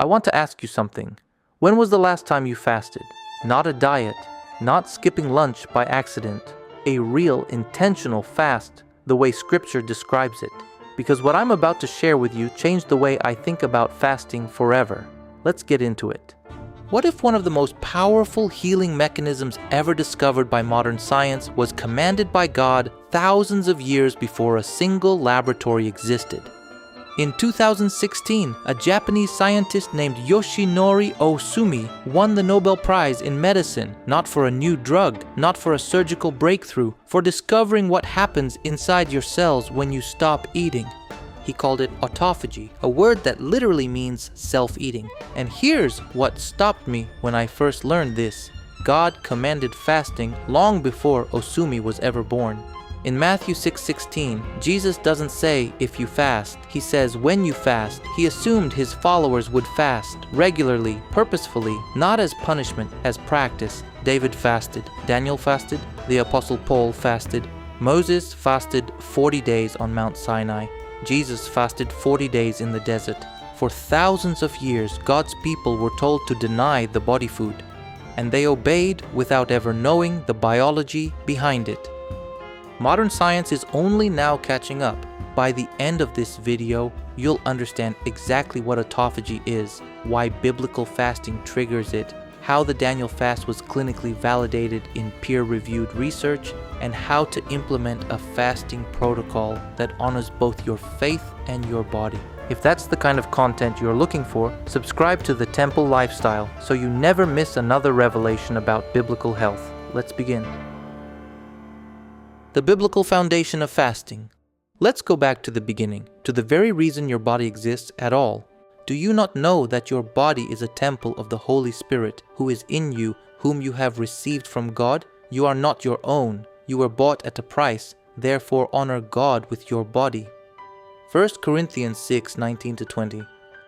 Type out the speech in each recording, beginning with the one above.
I want to ask you something. When was the last time you fasted? Not a diet, not skipping lunch by accident. A real, intentional fast, the way Scripture describes it. Because what I'm about to share with you changed the way I think about fasting forever. Let's get into it. What if one of the most powerful healing mechanisms ever discovered by modern science was commanded by God thousands of years before a single laboratory existed? In 2016, a Japanese scientist named Yoshinori Ohsumi won the Nobel Prize in medicine, not for a new drug, not for a surgical breakthrough, for discovering what happens inside your cells when you stop eating. He called it autophagy, a word that literally means self-eating. And here's what stopped me when I first learned this. God commanded fasting long before Ohsumi was ever born. In Matthew 6:16, Jesus doesn't say if you fast, he says when you fast. He assumed his followers would fast regularly, purposefully, not as punishment, as practice. David fasted, Daniel fasted, the Apostle Paul fasted, Moses fasted 40 days on Mount Sinai. Jesus fasted 40 days in the desert. For thousands of years, God's people were told to deny the body food, and they obeyed without ever knowing the biology behind it. Modern science is only now catching up. By the end of this video, you'll understand exactly what autophagy is, why biblical fasting triggers it, how the Daniel fast was clinically validated in peer-reviewed research, and how to implement a fasting protocol that honors both your faith and your body. If that's the kind of content you're looking for, subscribe to the Temple Lifestyle so you never miss another revelation about biblical health. Let's begin. The biblical foundation of fasting. Let's go back to the beginning, to the very reason your body exists at all. Do you not know that your body is a temple of the Holy Spirit, who is in you, whom you have received from God? You are not your own. You were bought at a price. Therefore honor God with your body. 1 Corinthians 6:19-20.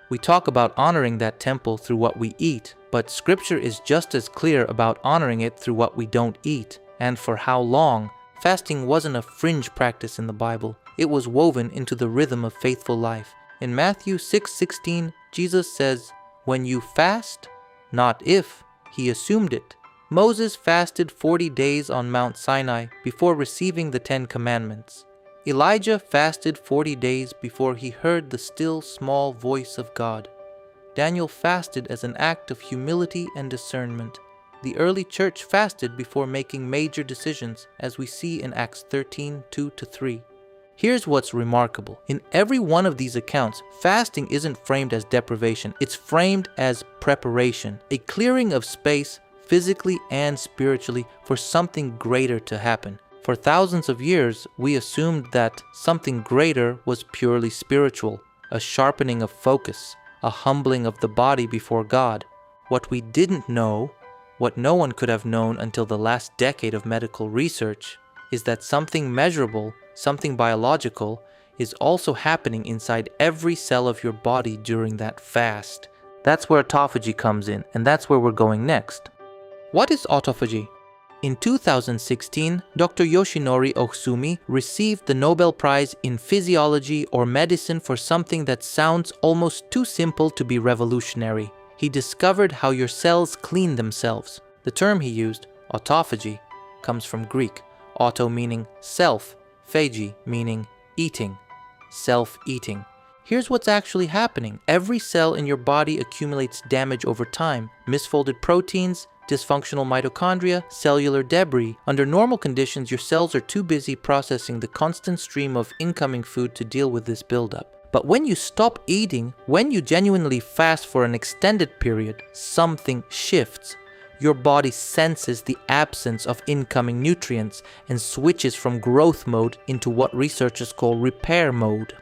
We talk about honoring that temple through what we eat, but Scripture is just as clear about honoring it through what we don't eat, and for how long. Fasting wasn't a fringe practice in the Bible. It was woven into the rhythm of faithful life. In Matthew 6:16, Jesus says, "When you fast," not if, he assumed it. Moses fasted 40 days on Mount Sinai before receiving the 10 Commandments. Elijah fasted 40 days before he heard the still small voice of God. Daniel fasted as an act of humility and discernment. The early church fasted before making major decisions, as we see in Acts 13:2-3. Here's what's remarkable. In every one of these accounts, fasting isn't framed as deprivation. It's framed as preparation, a clearing of space, physically and spiritually, for something greater to happen. For thousands of years, we assumed that something greater was purely spiritual, a sharpening of focus, a humbling of the body before God. What we didn't know, what no one could have known until the last decade of medical research, is that something measurable, something biological, is also happening inside every cell of your body during that fast. That's where autophagy comes in, and that's where we're going next. What is autophagy? In 2016, Dr. Yoshinori Ohsumi received the Nobel Prize in Physiology or Medicine for something that sounds almost too simple to be revolutionary. He discovered how your cells clean themselves. The term he used, autophagy, comes from Greek, auto meaning self, phagy meaning eating, self-eating. Here's what's actually happening. Every cell in your body accumulates damage over time, misfolded proteins, dysfunctional mitochondria, cellular debris. Under normal conditions, your cells are too busy processing the constant stream of incoming food to deal with this buildup. But when you stop eating, when you genuinely fast for an extended period, something shifts. Your body senses the absence of incoming nutrients and switches from growth mode into what researchers call repair mode.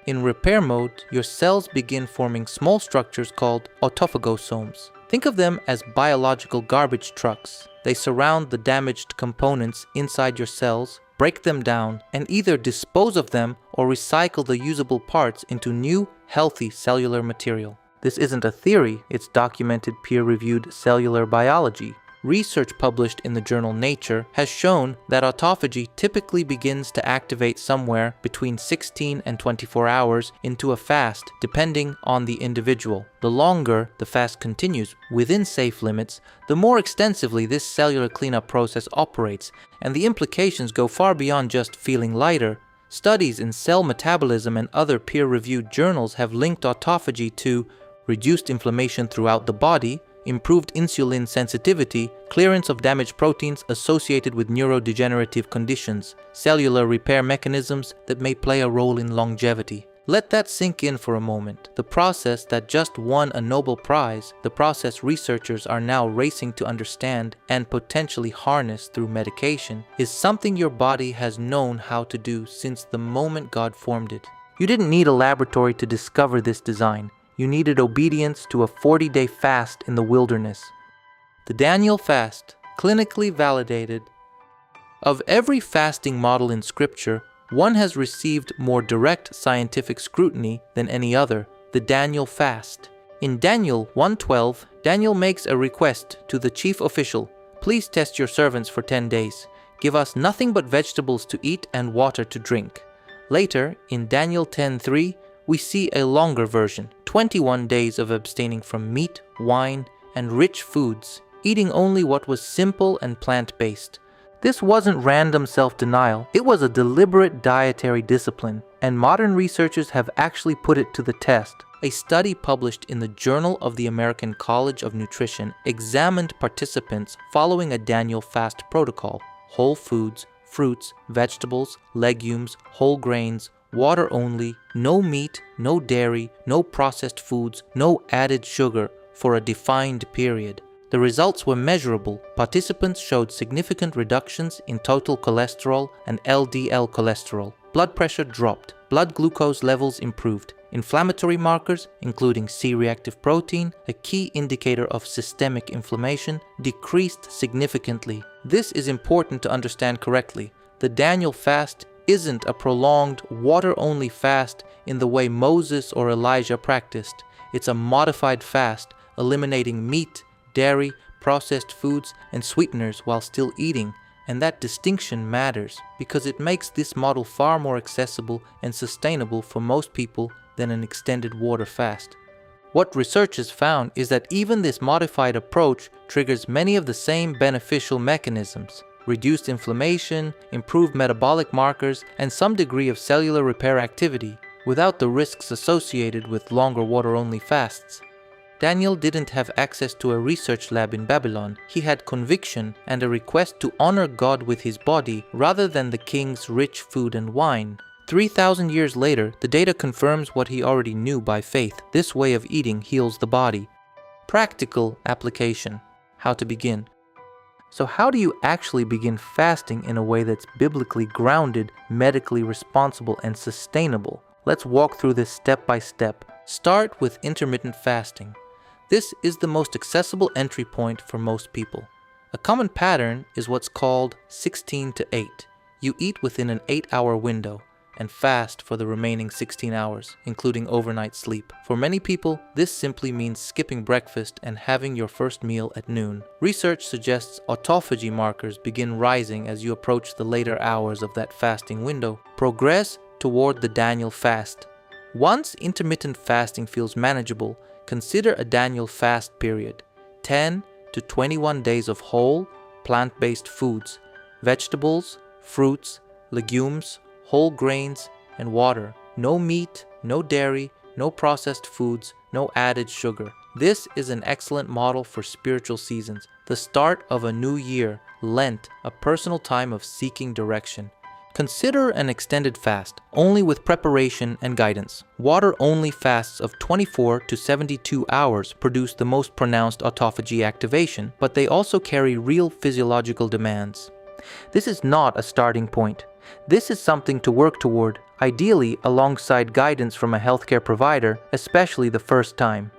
In repair mode, your cells begin forming small structures called autophagosomes. Think of them as biological garbage trucks. They surround the damaged components inside your cells, break them down, and either dispose of them or recycle the usable parts into new, healthy cellular material. This isn't a theory, it's documented peer-reviewed cellular biology. Research published in the journal Nature has shown that autophagy typically begins to activate somewhere between 16 and 24 hours into a fast, depending on the individual. The longer the fast continues within safe limits, the more extensively this cellular cleanup process operates, and the implications go far beyond just feeling lighter. Studies in Cell Metabolism and other peer-reviewed journals have linked autophagy to reduced inflammation throughout the body, improved insulin sensitivity, clearance of damaged proteins associated with neurodegenerative conditions, cellular repair mechanisms that may play a role in longevity. Let that sink in for a moment. The process that just won a Nobel Prize, the process researchers are now racing to understand and potentially harness through medication, is something your body has known how to do since the moment God formed it. You didn't need a laboratory to discover this design. You needed obedience to a 40-day fast in the wilderness. The Daniel fast, clinically validated. Of every fasting model in Scripture, one has received more direct scientific scrutiny than any other, the Daniel fast. In Daniel 1:12, Daniel makes a request to the chief official, "Please test your servants for 10 days. Give us nothing but vegetables to eat and water to drink." Later, in Daniel 10:3, we see a longer version, 21 days of abstaining from meat, wine, and rich foods, eating only what was simple and plant-based. This wasn't random self-denial, it was a deliberate dietary discipline, and modern researchers have actually put it to the test. A study published in the Journal of the American College of Nutrition examined participants following a Daniel fast protocol: whole foods, fruits, vegetables, legumes, whole grains, water only, no meat, no dairy, no processed foods, no added sugar for a defined period. The results were measurable. Participants showed significant reductions in total cholesterol and LDL cholesterol. Blood pressure dropped. Blood glucose levels improved. Inflammatory markers, including C-reactive protein, a key indicator of systemic inflammation, decreased significantly. This is important to understand correctly. The Daniel fast isn't a prolonged, water-only fast in the way Moses or Elijah practiced. It's a modified fast, eliminating meat, dairy, processed foods, and sweeteners while still eating, and that distinction matters because it makes this model far more accessible and sustainable for most people than an extended water fast. What researchers found is that even this modified approach triggers many of the same beneficial mechanisms: reduced inflammation, improved metabolic markers, and some degree of cellular repair activity, without the risks associated with longer water-only fasts. Daniel didn't have access to a research lab in Babylon. He had conviction and a request to honor God with his body rather than the king's rich food and wine. 3,000 years later, the data confirms what he already knew by faith. This way of eating heals the body. Practical application. How to begin. So how do you actually begin fasting in a way that's biblically grounded, medically responsible, and sustainable? Let's walk through this step by step. Start with intermittent fasting. This is the most accessible entry point for most people. A common pattern is what's called 16 to 8. You eat within an 8-hour window and fast for the remaining 16 hours, including overnight sleep. For many people, this simply means skipping breakfast and having your first meal at noon. Research suggests autophagy markers begin rising as you approach the later hours of that fasting window. Progress toward the Daniel fast. Once intermittent fasting feels manageable, consider a Daniel fast period. 10 to 21 days of whole, plant-based foods, vegetables, fruits, legumes, whole grains, and water. No meat, no dairy, no processed foods, no added sugar. This is an excellent model for spiritual seasons. The start of a new year, Lent, a personal time of seeking direction. Consider an extended fast, only with preparation and guidance. Water-only fasts of 24 to 72 hours produce the most pronounced autophagy activation, but they also carry real physiological demands. This is not a starting point. This is something to work toward, ideally alongside guidance from a healthcare provider, especially the first time.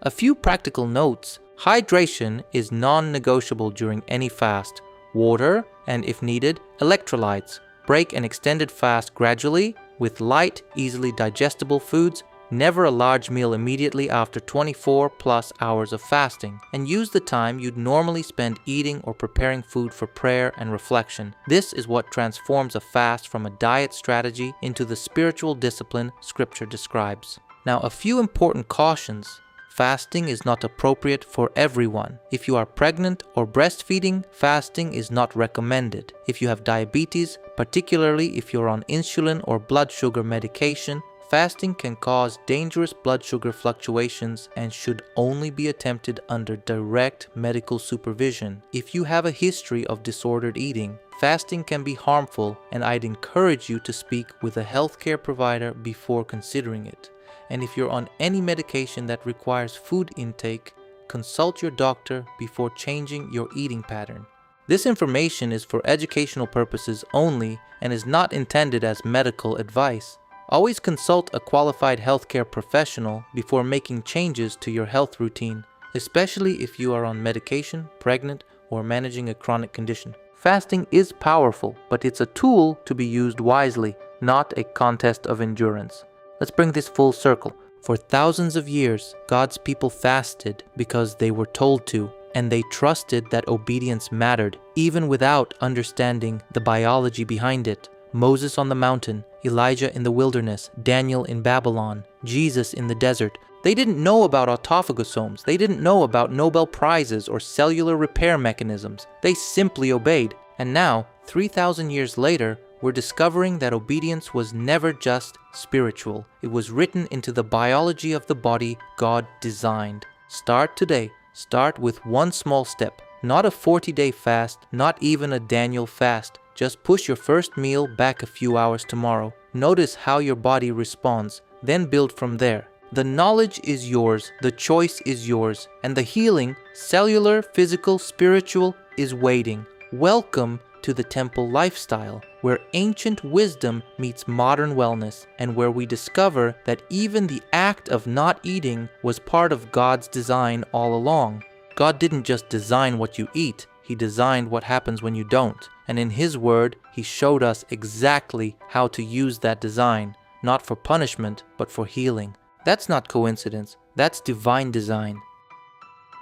A few practical notes. Hydration is non-negotiable during any fast. Water, and if needed, electrolytes. Break an extended fast gradually with light, easily digestible foods, Never a large meal immediately after 24+ hours of fasting, and use the time you'd normally spend eating or preparing food for prayer and reflection. This is what transforms a fast from a diet strategy into the spiritual discipline Scripture describes. Now, a few important cautions. Fasting is not appropriate for everyone. If you are pregnant or breastfeeding, fasting is not recommended. If you have diabetes, particularly if you're on insulin or blood sugar medication, fasting can cause dangerous blood sugar fluctuations and should only be attempted under direct medical supervision. If you have a history of disordered eating, fasting can be harmful, and I'd encourage you to speak with a healthcare provider before considering it. And if you're on any medication that requires food intake, consult your doctor before changing your eating pattern. This information is for educational purposes only and is not intended as medical advice. Always consult a qualified healthcare professional before making changes to your health routine, especially if you are on medication, pregnant, or managing a chronic condition. Fasting is powerful, but it's a tool to be used wisely, not a contest of endurance. Let's bring this full circle. For thousands of years, God's people fasted because they were told to, and they trusted that obedience mattered, even without understanding the biology behind it. Moses on the mountain, Elijah in the wilderness, Daniel in Babylon, Jesus in the desert. They didn't know about autophagosomes. They didn't know about Nobel Prizes or cellular repair mechanisms. They simply obeyed. And now, 3,000 years later, we're discovering that obedience was never just spiritual. It was written into the biology of the body God designed. Start today. Start with one small step. Not a 40-day fast, not even a Daniel fast. Just push your first meal back a few hours tomorrow. Notice how your body responds, then build from there. The knowledge is yours, the choice is yours, and the healing, cellular, physical, spiritual, is waiting. Welcome to the temple lifestyle, where ancient wisdom meets modern wellness, and where we discover that even the act of not eating was part of God's design all along. God didn't just design what you eat, He designed what happens when you don't. And in His Word, He showed us exactly how to use that design, not for punishment, but for healing. That's not coincidence, that's divine design.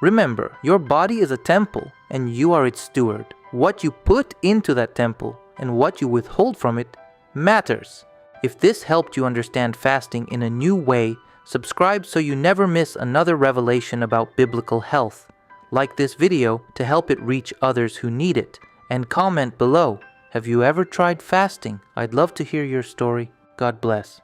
Remember, your body is a temple, and you are its steward. What you put into that temple and what you withhold from it matters. If this helped you understand fasting in a new way, subscribe so you never miss another revelation about biblical health. Like this video to help it reach others who need it, and comment below. Have you ever tried fasting? I'd love to hear your story. God bless.